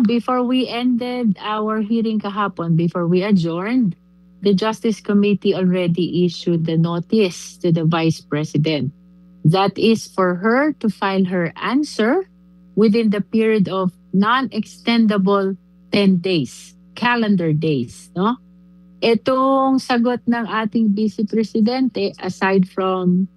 Before we ended our hearing kahapon, before we adjourned, the Justice Committee already issued the notice to the Vice President. That is for her to file her answer within the period of non-extendable 10 days, calendar days. No? Itong sagot ng ating Vice Presidente, aside from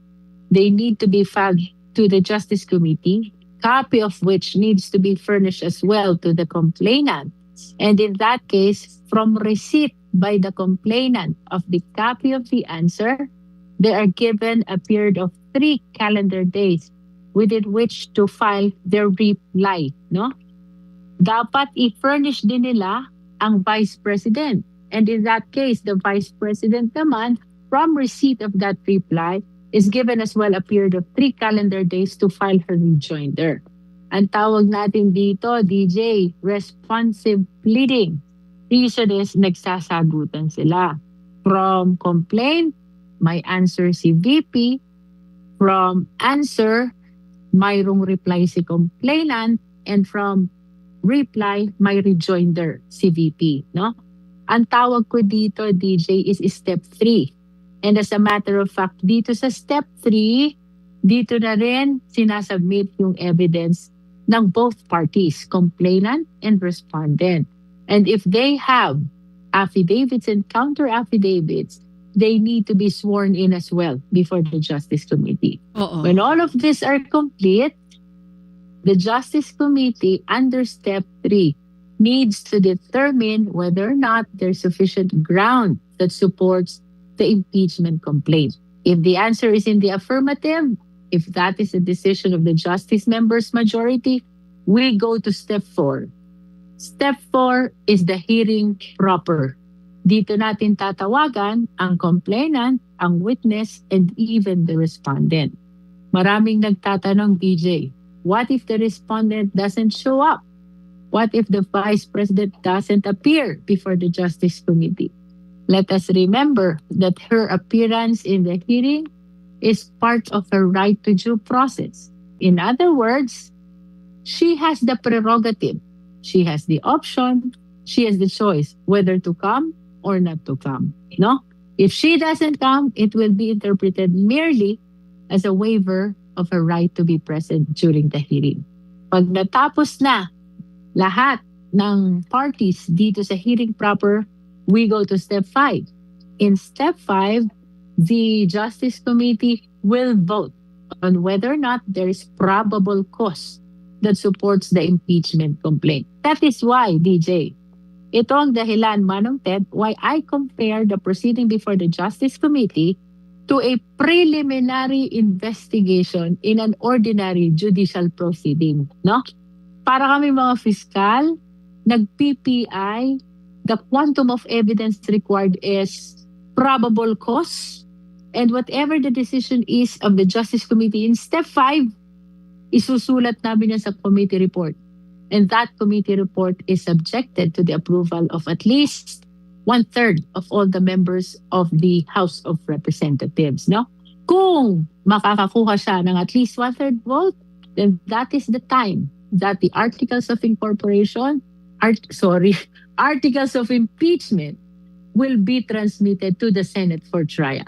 they need to be filed to the Justice Committee, copy of which needs to be furnished as well to the complainant. And in that case, from receipt by the complainant of the copy of the answer, they are given a period of 3 calendar days within which to file their reply. No? Dapat i-furnish din nila ang Vice President. And in that case, the Vice President naman, from receipt of that reply, is given as well a period of 3 calendar days to file her rejoinder. Ang tawag natin dito, DJ, responsive pleading. Reason is nagsasagutan sila. From complaint, may answer si VP. From answer, mayroong reply si complainant. And from reply, may rejoinder si VP. No? Ang tawag ko dito, DJ, is step 3. And as a matter of fact, dito sa step 3, dito na rin sinasubmit yung evidence ng both parties, complainant and respondent. And if they have affidavits and counter-affidavits, they need to be sworn in as well before the Justice Committee. When all of these are complete, the Justice Committee under step 3 needs to determine whether or not there's sufficient ground that supports the impeachment complaint. If the answer is in the affirmative, if that is a decision of the Justice members' majority, we go to step 4. Step 4 is the hearing proper. Dito natin tatawagan ang complainant, ang witness, and even the respondent. Maraming nagtatanong, DJ, what if the respondent doesn't show up? What if the Vice President doesn't appear before the Justice Committee? Let us remember that her appearance in the hearing is part of her right to due process. In other words, she has the prerogative. She has the option. She has the choice whether to come or not to come. No? If she doesn't come, it will be interpreted merely as a waiver of her right to be present during the hearing. Pag natapos na lahat ng parties dito sa hearing proper, we go to step 5. In step 5, the Justice Committee will vote on whether or not there is probable cause that supports the impeachment complaint. That is why, DJ, ito ang dahilan, Manong Ted, why I compare the proceeding before the Justice Committee to a preliminary investigation in an ordinary judicial proceeding. No? Para kami mga fiskal, nag-PPI, the quantum of evidence required is probable cause, and whatever the decision is of the Justice Committee in step 5, isusulat namin yan sa committee report. And that committee report is subjected to the approval of at least 1/3 of all the members of the House of Representatives. No? Kung makakakuha siya ng at least 1/3 vote, then that is the time that the Articles of Incorporation, Articles of Impeachment will be transmitted to the Senate for trial.